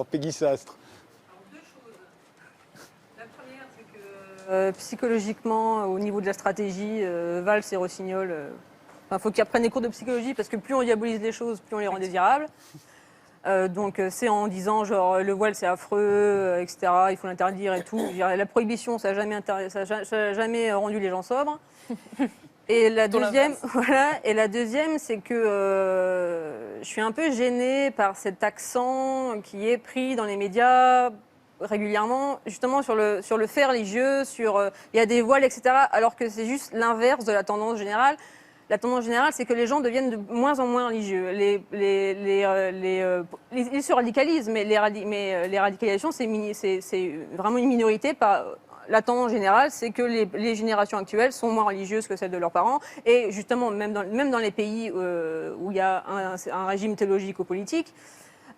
Peggy Sastre. Deux choses. La première, c'est que psychologiquement, au niveau de la stratégie, Valls et Rossignol, faut qu'ils apprennent des cours de psychologie parce que plus on diabolise les choses, plus on les rend désirables. Donc c'est en disant genre le voile c'est affreux, etc. Il faut l'interdire et tout. Je dirais, la prohibition ça n'a jamais rendu les gens sobres. Et la deuxième, c'est que je suis un peu gênée par cet accent qui est pris dans les médias régulièrement, justement sur le fait religieux, il y a des voiles, etc. Alors que c'est juste l'inverse de la tendance générale. La tendance générale, c'est que les gens deviennent de moins en moins religieux. Ils se radicalisent, mais les radicalisations, c'est vraiment une minorité. La tendance générale, c'est que les générations actuelles sont moins religieuses que celles de leurs parents. Et justement, même dans les pays où il y a un régime théologico-politique,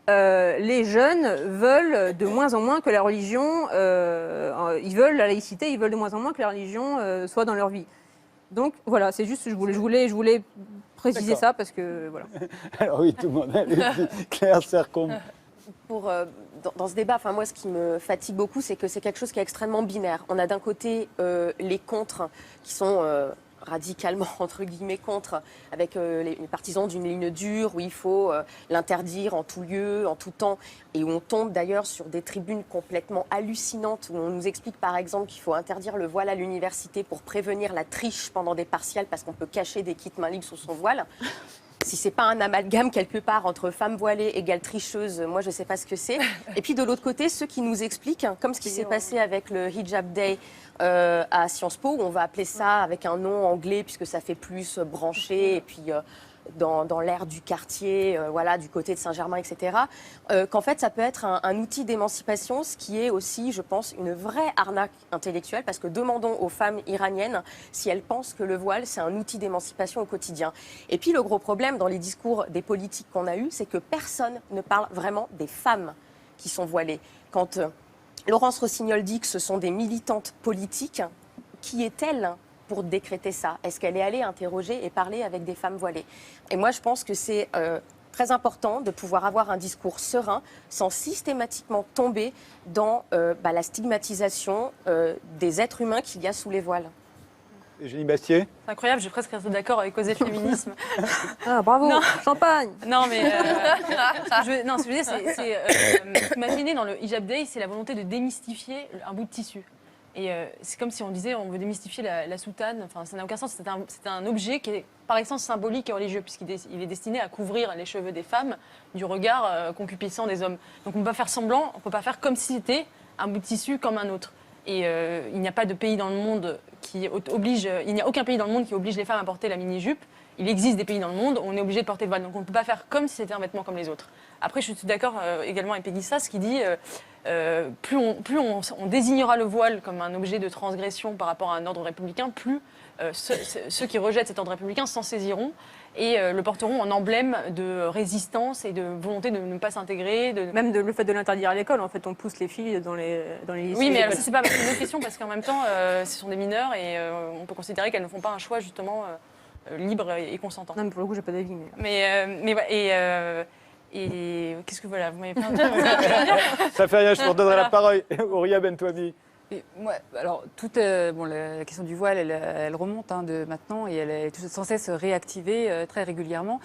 les jeunes veulent de moins en moins que la religion, ils veulent la laïcité, ils veulent de moins en moins que la religion soit dans leur vie. Donc voilà, c'est juste, je voulais préciser ça parce que voilà. Alors oui, tout le monde a vu. Claire Sercombe. Dans ce débat, moi, ce qui me fatigue beaucoup, c'est que c'est quelque chose qui est extrêmement binaire. On a d'un côté les contres qui sont radicalement, entre guillemets, contre, avec les partisans d'une ligne dure où il faut l'interdire en tout lieu, en tout temps, et où on tombe d'ailleurs sur des tribunes complètement hallucinantes, où on nous explique par exemple qu'il faut interdire le voile à l'université pour prévenir la triche pendant des partiels parce qu'on peut cacher des kits mains libres sous son voile. Si c'est pas un amalgame quelque part entre femme voilée égale tricheuse, moi je sais pas ce que c'est. Et puis de l'autre côté, ceux qui nous expliquent, comme ce qui s'est passé avec le Hijab Day à Sciences Po, où on va appeler ça avec un nom anglais puisque ça fait plus branché et puis dans l'air du quartier, voilà, du côté de Saint-Germain, etc. Qu'en fait ça peut être un outil d'émancipation, ce qui est aussi, je pense, une vraie arnaque intellectuelle, parce que demandons aux femmes iraniennes si elles pensent que le voile c'est un outil d'émancipation au quotidien. Et puis le gros problème dans les discours des politiques qu'on a eus, c'est que personne ne parle vraiment des femmes qui sont voilées. Quand Laurence Rossignol dit que ce sont des militantes politiques, qui est-elle pour décréter ça? Est-ce qu'elle est allée interroger et parler avec des femmes voilées? Et moi, je pense que c'est très important de pouvoir avoir un discours serein sans systématiquement tomber dans la stigmatisation des êtres humains qu'il y a sous les voiles. Eugénie Bastier. C'est incroyable, j'ai presque été d'accord avec Osez Féminisme. Ah, bravo, non. Champagne. Non, mais ce que je veux dire, ce qui m'a gêné dans le Hijab Day, c'est la volonté de démystifier un bout de tissu. Et c'est comme si on disait on veut démystifier la soutane. Enfin, ça n'a aucun sens. C'est un objet qui est par essence symbolique et religieux, puisqu'il est destiné à couvrir les cheveux des femmes du regard concupiscent des hommes. Donc on ne peut pas faire semblant, on ne peut pas faire comme si c'était un bout de tissu comme un autre. Et il n'y a pas de pays dans le monde qui oblige, il n'y a aucun pays dans le monde qui oblige les femmes à porter la mini-jupe. Il existe des pays dans le monde où on est obligé de porter le voile. Donc on ne peut pas faire comme si c'était un vêtement comme les autres. Après, je suis d'accord également avec Peggy Sastre qui dit plus on désignera le voile comme un objet de transgression par rapport à un ordre républicain, plus ceux qui rejettent cet ordre républicain s'en saisiront et le porteront en emblème de résistance et de volonté de ne pas s'intégrer. Même le fait de l'interdire à l'école, en fait, on pousse les filles dans les lycées. Oui, mais alors, c'est pas une autre question parce qu'en même temps, ce sont des mineurs et on peut considérer qu'elles ne font pas un choix justement libre et consentant. Non, mais pour le coup, j'ai pas d'avis. Et qu'est-ce que voilà, vous m'avez pas Ça fait rien, je te redonnerai la parole. Auria Bentouabi. Moi, alors, la question du voile, elle remonte de maintenant et elle est sans cesse réactivée très régulièrement.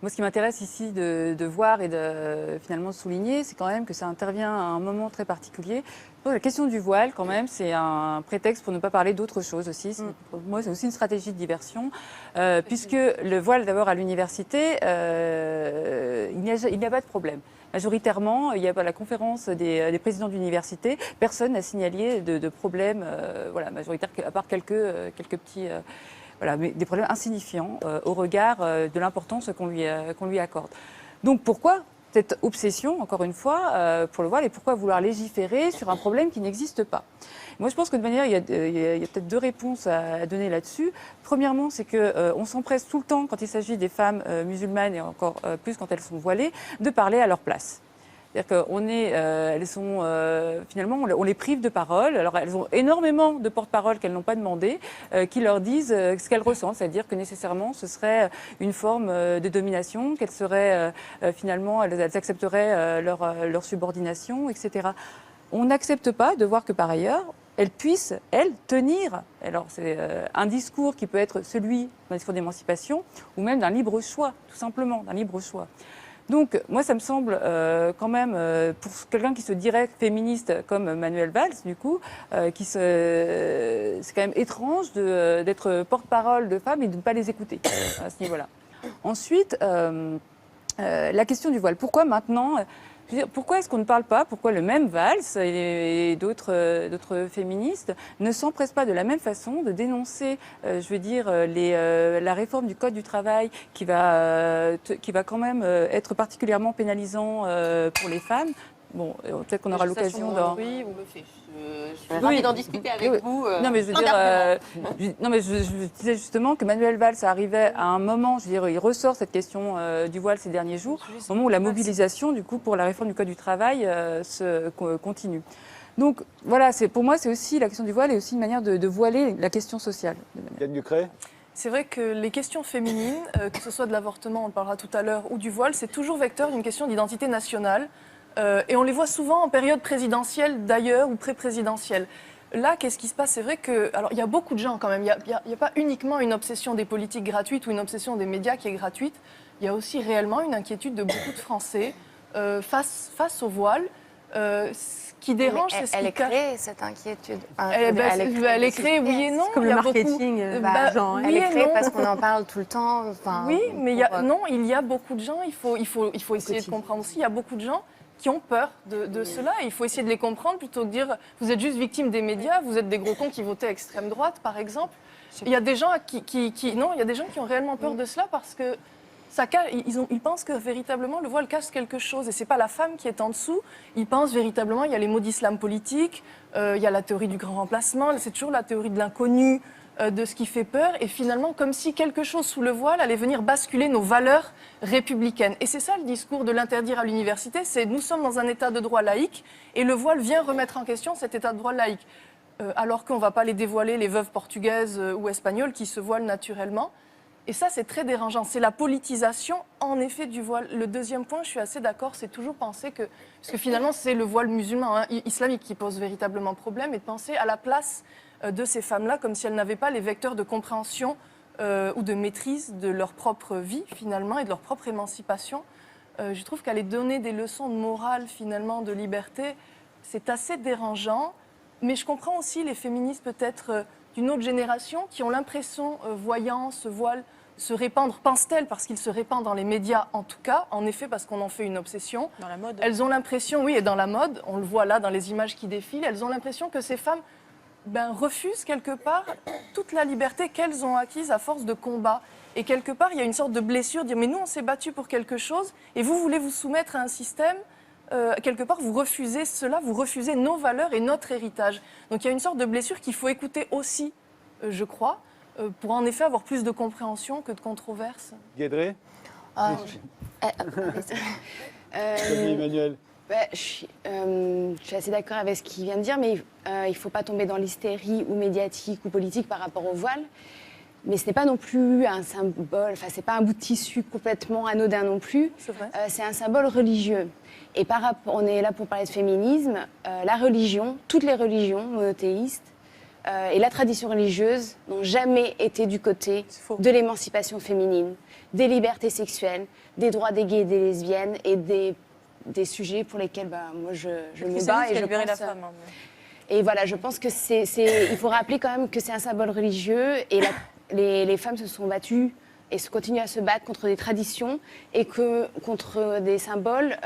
Moi, ce qui m'intéresse ici de voir et de finalement souligner, c'est quand même que ça intervient à un moment très particulier. La question du voile, quand même, c'est un prétexte pour ne pas parler d'autre chose aussi. Pour moi, c'est aussi une stratégie de diversion, puisque le voile, d'abord, à l'université, il n'y a pas de problème. Majoritairement, il y a la conférence des présidents d'université, personne n'a signalé de problème majoritaire, à part quelques petits... mais des problèmes insignifiants au regard de l'importance qu'on lui accorde. Donc pourquoi cette obsession, encore une fois, pour le voile, et pourquoi vouloir légiférer sur un problème qui n'existe pas? Moi, je pense que de manière, il y a peut-être deux réponses à donner là-dessus. Premièrement, c'est qu'on s'empresse tout le temps, quand il s'agit des femmes musulmanes, et encore plus quand elles sont voilées, de parler à leur place. C'est-à-dire elles sont finalement, on les prive de parole. Alors elles ont énormément de porte-parole qu'elles n'ont pas demandé, qui leur disent ce qu'elles ressentent, c'est-à-dire que nécessairement ce serait une forme de domination, qu'elles seraient finalement, elles accepteraient leur subordination, etc. On n'accepte pas de voir que par ailleurs, elles puissent, elles, tenir. Alors, c'est un discours qui peut être celui d'un discours d'émancipation ou même d'un libre choix, tout simplement, d'un libre choix. Donc, moi, ça me semble quand même, pour quelqu'un qui se dirait féministe comme Manuel Valls, du coup, c'est quand même étrange d'être porte-parole de femmes et de ne pas les écouter à ce niveau-là. Ensuite, la question du voile. Pourquoi maintenant je veux dire, pourquoi est-ce qu'on ne parle pas, pourquoi le même Valls et d'autres féministes ne s'empressent pas de la même façon de dénoncer, la réforme du Code du travail qui va quand même être particulièrement pénalisant pour les femmes. Bon, peut-être qu'on aura l'occasion d'en... Oui, je suis ravie d'en discuter avec vous. Non, mais je veux dire, je disais justement que Manuel Valls arrivait à un moment, je veux dire, il ressort cette question du voile ces derniers jours, au moment où la mobilisation, du coup, pour la réforme du Code du travail continue. Donc, voilà, pour moi, c'est aussi la question du voile et aussi une manière de voiler la question sociale. Yann Ducret. C'est vrai que les questions féminines, que ce soit de l'avortement, on en parlera tout à l'heure, ou du voile, c'est toujours vecteur d'une question d'identité nationale. Et on les voit souvent en période présidentielle d'ailleurs ou pré-présidentielle. Là, qu'est-ce qui se passe? C'est vrai que, alors il y a beaucoup de gens quand même, il n'y a pas uniquement une obsession des politiques gratuites ou une obsession des médias qui est gratuite, il y a aussi réellement une inquiétude de beaucoup de Français face au voile. Ce qui dérange, c'est ce qui... Elle est créée, cette inquiétude. Elle est créée, oui et non. Comme Il y le a marketing, beaucoup, elle est créée parce qu'on en parle tout le temps. Enfin, oui, mais il y a beaucoup de gens, il faut essayer de comprendre aussi, il y a beaucoup de gens qui ont peur de cela. Et il faut essayer de les comprendre plutôt que de dire vous êtes juste victime des médias, vous êtes des gros cons qui votaient à extrême droite, par exemple. Il y a des gens il y a des gens qui ont réellement peur de cela parce que ils pensent que véritablement le voile cache quelque chose et c'est pas la femme qui est en dessous. Ils pensent véritablement il y a les mots d'islam politique, il y a la théorie du grand remplacement, c'est toujours la théorie de l'inconnu, de ce qui fait peur et finalement comme si quelque chose sous le voile allait venir basculer nos valeurs républicaines. Et c'est ça le discours de l'interdire à l'université, c'est nous sommes dans un état de droit laïque et le voile vient remettre en question cet état de droit laïque. Alors qu'on ne va pas les dévoiler, les veuves portugaises ou espagnoles qui se voilent naturellement. Et ça, c'est très dérangeant. C'est la politisation, en effet, du voile. Le deuxième point, je suis assez d'accord, c'est toujours penser que... Parce que finalement, c'est le voile musulman, islamique, qui pose véritablement problème, et de penser à la place de ces femmes-là comme si elles n'avaient pas les vecteurs de compréhension ou de maîtrise de leur propre vie, finalement, et de leur propre émancipation. Je trouve qu'aller donner des leçons de morale, finalement, de liberté, c'est assez dérangeant. Mais je comprends aussi les féministes, peut-être d'une autre génération, qui ont l'impression, voyant ce voile se répandre, pensent-elles, parce qu'il se répand dans les médias en tout cas, en effet, parce qu'on en fait une obsession. Dans la mode. Elles ont l'impression, oui, et dans la mode, on le voit là dans les images qui défilent, elles ont l'impression que ces femmes refusent quelque part toute la liberté qu'elles ont acquise à force de combat. Et quelque part, il y a une sorte de blessure, dire mais nous on s'est battus pour quelque chose et vous voulez vous soumettre à un système, quelque part vous refusez cela, vous refusez nos valeurs et notre héritage. Donc il y a une sorte de blessure qu'il faut écouter aussi, je crois, pour en effet avoir plus de compréhension que de controverse. Guédré. Emmanuel. Je suis assez d'accord avec ce qu'il vient de dire, mais il ne faut pas tomber dans l'hystérie ou médiatique ou politique par rapport au voile. Mais ce n'est pas non plus un symbole, enfin, ce n'est pas un bout de tissu complètement anodin non plus. C'est vrai. C'est un symbole religieux. Et par rapport, on est là pour parler de féminisme, la religion, toutes les religions monothéistes et la tradition religieuse n'ont jamais été du côté de l'émancipation féminine, des libertés sexuelles, des droits des gays et des lesbiennes et des sujets pour lesquels moi je me bats et je pense, la femme, hein, et voilà, je pense que il faut rappeler quand même que c'est un symbole religieux et les femmes se sont battues et se continuent à se battre contre des traditions et contre des symboles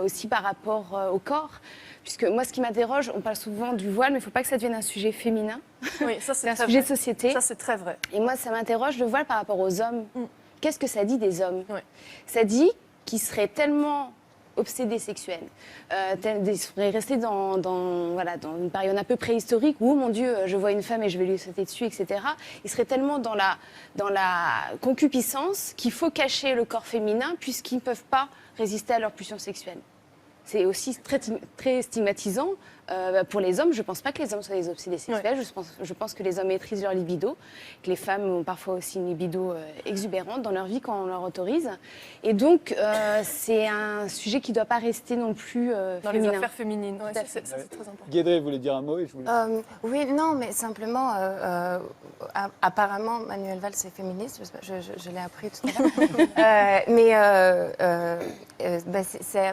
aussi par rapport au corps. Puisque moi, ce qui m'interroge, on parle souvent du voile, mais il ne faut pas que ça devienne un sujet féminin. Oui, ça c'est un très sujet vrai. de société. Ça c'est très vrai. Et moi, ça m'interroge le voile par rapport aux hommes. Qu'est-ce que ça dit des hommes? Ça dit qu'ils seraient tellement obsédés sexuels, ils seraient restés dans une période un peu préhistorique où, oh mon Dieu, je vois une femme et je vais lui sauter dessus, etc. Ils seraient tellement dans la concupiscence qu'il faut cacher le corps féminin puisqu'ils ne peuvent pas résister à leur pulsion sexuelle. c'est aussi très stigmatisant. Pour les hommes, je ne pense pas que les hommes soient des obsédés sexuels. Je pense que les hommes maîtrisent leur libido, que les femmes ont parfois aussi une libido exubérante dans leur vie quand on leur autorise. Et donc, c'est un sujet qui ne doit pas rester non plus Dans féminin. les affaires féminines, ouais, c'est très important. Guédré voulait dire un mot et je voulais... Oui, non, mais simplement, apparemment, Manuel Valls est féministe, je l'ai appris tout à l'heure.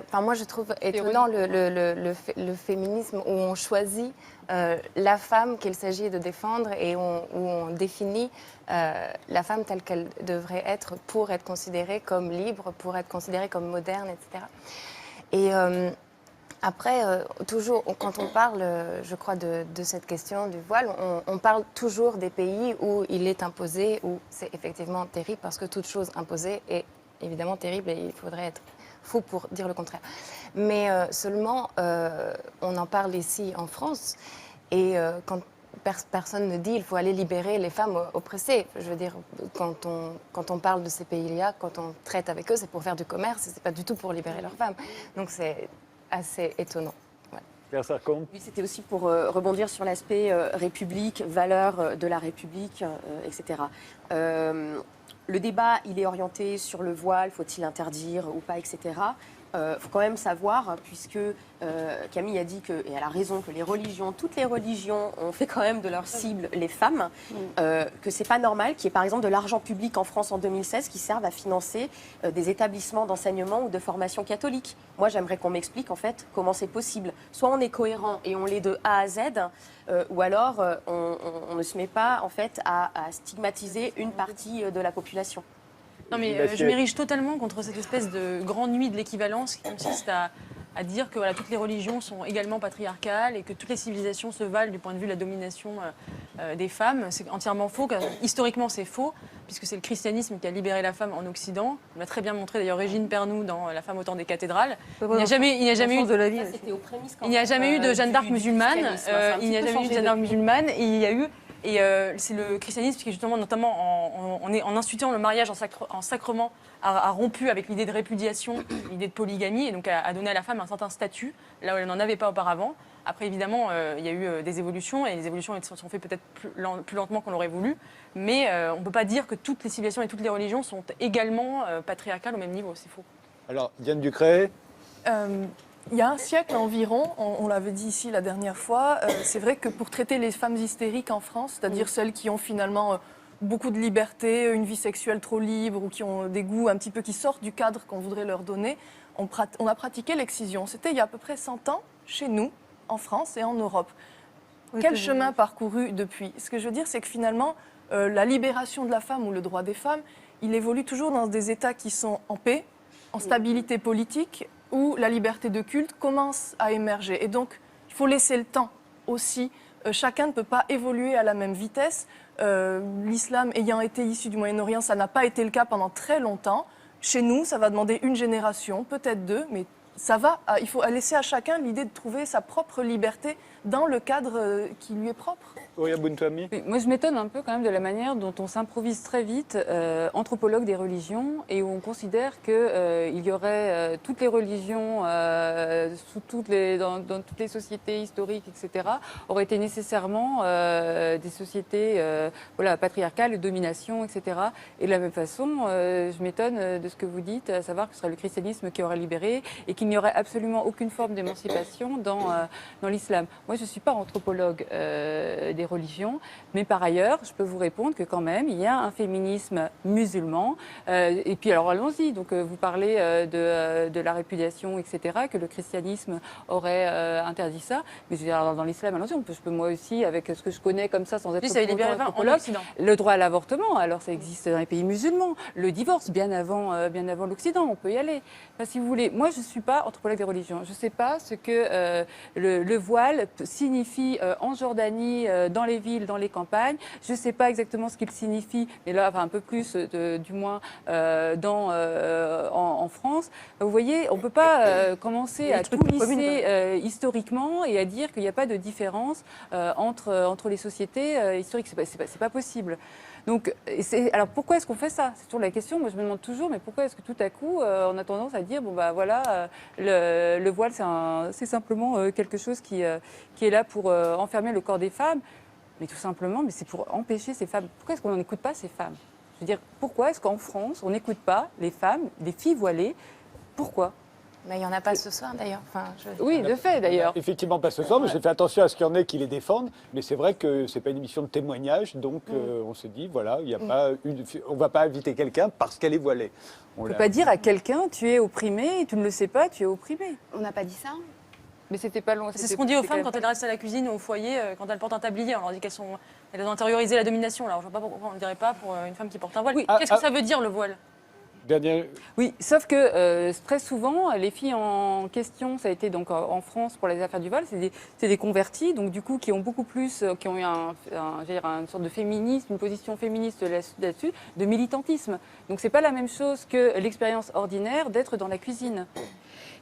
Enfin, moi, je trouve étonnant le féminisme où on choisit la femme qu'il s'agit de défendre et où on définit la femme telle qu'elle devrait être pour être considérée comme libre, pour être considérée comme moderne, etc. Et après, toujours, quand on parle, je crois, de cette question du voile, on parle toujours des pays où il est imposé, où c'est effectivement terrible, parce que toute chose imposée est évidemment terrible et il faudrait être fou pour dire le contraire. Mais seulement, on en parle ici en France, et quand personne ne dit il faut aller libérer les femmes oppressées. Je veux dire, quand on parle de ces pays-là, quand on traite avec eux, c'est pour faire du commerce, c'est pas du tout pour libérer leurs femmes. Donc c'est assez étonnant. Pierre Sarcombe. Oui, c'était aussi pour rebondir sur l'aspect République, valeurs de la République, etc. Le débat, il est orienté sur le voile, faut-il interdire ou pas, etc. Faut quand même savoir, puisque Camille a dit, et elle a raison, que les religions, toutes les religions ont fait quand même de leur cible les femmes, que c'est pas normal qu'il y ait par exemple de l'argent public en France en 2016 qui serve à financer des établissements d'enseignement ou de formation catholique. Moi, j'aimerais qu'on m'explique en fait comment c'est possible. Soit on est cohérent et on l'est de A à Z, ou alors on ne se met pas en fait à stigmatiser une partie de la population. Non, mais je m'érige totalement contre cette espèce de grande nuit de l'équivalence qui consiste à dire que voilà, toutes les religions sont également patriarcales et que toutes les civilisations se valent du point de vue de la domination des femmes. C'est entièrement faux. Historiquement, c'est faux, puisque c'est le christianisme qui a libéré la femme en Occident. On l'a très bien montré d'ailleurs Régine Pernoud dans La femme au temps des cathédrales. Il n'y a jamais eu de la vie. Il n'y a jamais eu de Jeanne d'Arc musulmane. Il n'y a jamais eu de Jeanne d'Arc musulmane. Et il y a eu. Et c'est le christianisme qui, justement, notamment en instituant le mariage en sacrement, a rompu avec l'idée de répudiation, l'idée de polygamie, et donc a donné à la femme un certain statut, là où elle n'en avait pas auparavant. Après, évidemment, il y a eu des évolutions, et les évolutions se sont faites peut-être plus lentement qu'on l'aurait voulu, mais on ne peut pas dire que toutes les civilisations et toutes les religions sont également patriarcales au même niveau, c'est faux. Alors, Diane Ducret. Il y a un siècle environ, on l'avait dit ici la dernière fois, c'est vrai que pour traiter les femmes hystériques en France, c'est-à-dire celles qui ont finalement beaucoup de liberté, une vie sexuelle trop libre ou qui ont des goûts un petit peu qui sortent du cadre qu'on voudrait leur donner, on a pratiqué l'excision. C'était il y a à peu près 100 ans chez nous, en France et en Europe. Quel chemin parcouru depuis? Ce que je veux dire, c'est que finalement, la libération de la femme ou le droit des femmes, il évolue toujours dans des États qui sont en paix, en stabilité politique, où la liberté de culte commence à émerger. Et donc, il faut laisser le temps aussi. Chacun ne peut pas évoluer à la même vitesse. L'islam ayant été issu du Moyen-Orient, ça n'a pas été le cas pendant très longtemps. Chez nous, ça va demander une génération, peut-être deux, mais ça va. Il faut laisser à chacun l'idée de trouver sa propre liberté dans le cadre qui lui est propre. Oria Buntami. Oui, moi, je m'étonne un peu quand même de la manière dont on s'improvise très vite anthropologue des religions et où on considère qu'il y aurait toutes les religions dans toutes les sociétés historiques, etc., auraient été nécessairement des sociétés patriarcales, de domination, etc. Et de la même façon, je m'étonne de ce que vous dites, à savoir que ce serait le christianisme qui aurait libéré et qu'il n'y aurait absolument aucune forme d'émancipation dans l'islam. Moi, je ne suis pas anthropologue des religions, mais par ailleurs, je peux vous répondre que quand même, il y a un féminisme musulman. Et puis, alors, allons-y. Donc, vous parlez de la répudiation, etc., que le christianisme aurait interdit ça. Mais je veux dire, dans l'islam, allons-y, je peux moi aussi, avec ce que je connais comme ça, sans être anthropologue, le droit à l'avortement, alors ça existe dans les pays musulmans. Le divorce, bien avant l'Occident, on peut y aller. Enfin, si vous voulez, moi, je ne suis pas anthropologue des religions. Je ne sais pas ce que le voile signifie en Jordanie, dans les villes, dans les campagnes. Je ne sais pas exactement ce qu'il signifie, mais là, enfin, un peu plus, du moins, en France. Vous voyez, on ne peut pas commencer à tout lisser historiquement et à dire qu'il n'y a pas de différence entre les sociétés historiques. C'est pas possible. Donc, alors pourquoi est-ce qu'on fait ça? C'est toujours la question. Moi, je me demande toujours, mais pourquoi est-ce que tout à coup, on a tendance à dire, bon bah voilà, le voile, c'est simplement quelque chose qui est là pour enfermer le corps des femmes, mais tout simplement, mais c'est pour empêcher ces femmes. Pourquoi est-ce qu'on n'écoute pas ces femmes? Je veux dire, pourquoi est-ce qu'en France, on n'écoute pas les femmes, les filles voilées? Pourquoi? Mais il n'y en a pas ce soir d'ailleurs. Enfin, Oui, de fait d'ailleurs. Effectivement, pas ce soir, mais j'ai fait attention à ce qu'il y en ait qui les défendent. Mais c'est vrai que c'est pas une émission de témoignage, donc on se dit, voilà, il y a pas on va pas inviter quelqu'un parce qu'elle est voilée. On ne peut pas dire à quelqu'un, tu es opprimé, tu ne le sais pas, tu es opprimé. On n'a pas dit ça. Mais c'était pas long. C'est ce qu'on dit aux femmes quand elles restent à la cuisine ou au foyer, quand elles portent un tablier. On leur dit elles ont intériorisé la domination. Alors je vois pas pourquoi on ne le dirait pas pour une femme qui porte un voile. Oui. Qu'est-ce que ça veut dire le voile? Oui, sauf que très souvent, les filles en question, ça a été donc en France pour les affaires du voile, c'est des convertis, donc du coup qui ont beaucoup plus, qui ont eu une sorte de féminisme, une position féministe là-dessus, de militantisme. Donc c'est pas la même chose que l'expérience ordinaire d'être dans la cuisine.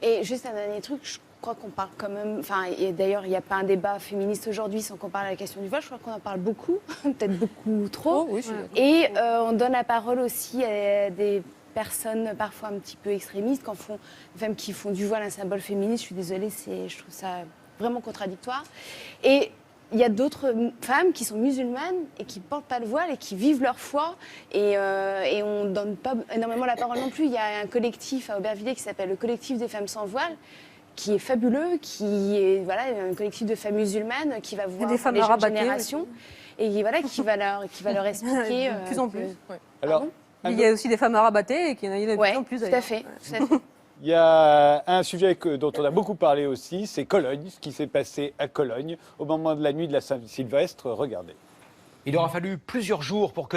Et juste un dernier truc, je crois qu'on parle quand même, enfin, et d'ailleurs il n'y a pas un débat féministe aujourd'hui sans qu'on parle de la question du voile, je crois qu'on en parle beaucoup, peut-être beaucoup trop. Oh, oui, je suis d'accord. Et on donne la parole aussi à des personnes parfois un petit peu extrémistes, des femmes qui font du voile un symbole féministe, je suis désolée, je trouve ça vraiment contradictoire. Et il y a d'autres femmes qui sont musulmanes et qui ne portent pas le voile et qui vivent leur foi. Et on ne donne pas énormément la parole non plus. Il y a un collectif à Aubervilliers qui s'appelle le Collectif des femmes sans voile, qui est fabuleux, qui est un collectif de femmes musulmanes qui va voir des femmes les jeunes arabatées générations et voilà, qui va leur expliquer. De plus en plus. Alors, Il y a aussi des femmes arabatées et qu'il y en a de plus en plus tout à d'ailleurs. fait. Tout à fait. il y a un sujet dont on a beaucoup parlé aussi, c'est Cologne, ce qui s'est passé à Cologne au moment de la nuit de la Saint-Sylvestre. Regardez. Il aura fallu plusieurs jours pour que